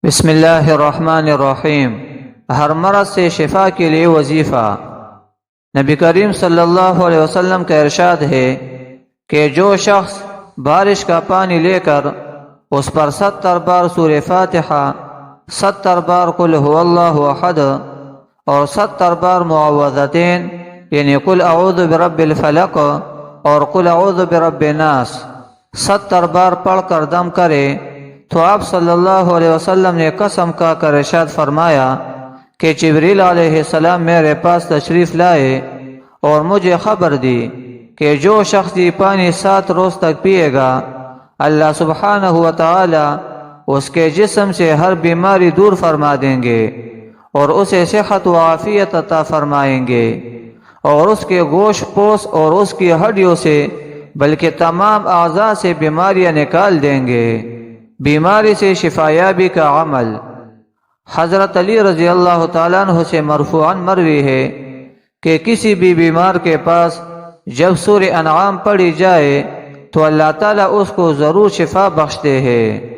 بسم اللہ الرحمن الرحیم۔ ہر مرض سے شفا کے لیے وظیفہ۔ نبی کریم صلی اللہ علیہ وسلم کا ارشاد ہے کہ جو شخص بارش کا پانی لے کر اس پر 70 بار سورہ فاتحہ، 70 بار قل هو اللہ احد اور 70 بار معوذتین یعنی قل اعوذ برب الفلق اور قل اعوذ برب الناس 70 بار پڑھ کر دم کرے تو آپ صلی اللہ علیہ وسلم نے قسم کھا کر ارشاد فرمایا کہ جبریل علیہ السلام میرے پاس تشریف لائے اور مجھے خبر دی کہ جو شخص یہ پانی 7 روز تک پیے گا اللہ سبحانہ و تعالی اس کے جسم سے ہر بیماری دور فرما دیں گے اور اسے صحت و عافیت عطا فرمائیں گے اور اس کے گوشت پوست اور اس کی ہڈیوں سے بلکہ تمام اعضاء سے بیماریاں نکال دیں گے۔ بیماری سے شفایابی کا عمل۔ حضرت علی رضی اللہ تعالیٰ عنہ سے مرفوعاً مروی ہے کہ کسی بھی بیمار کے پاس جب سورہ انعام پڑھی جائے تو اللہ تعالیٰ اس کو ضرور شفا بخشتے ہیں۔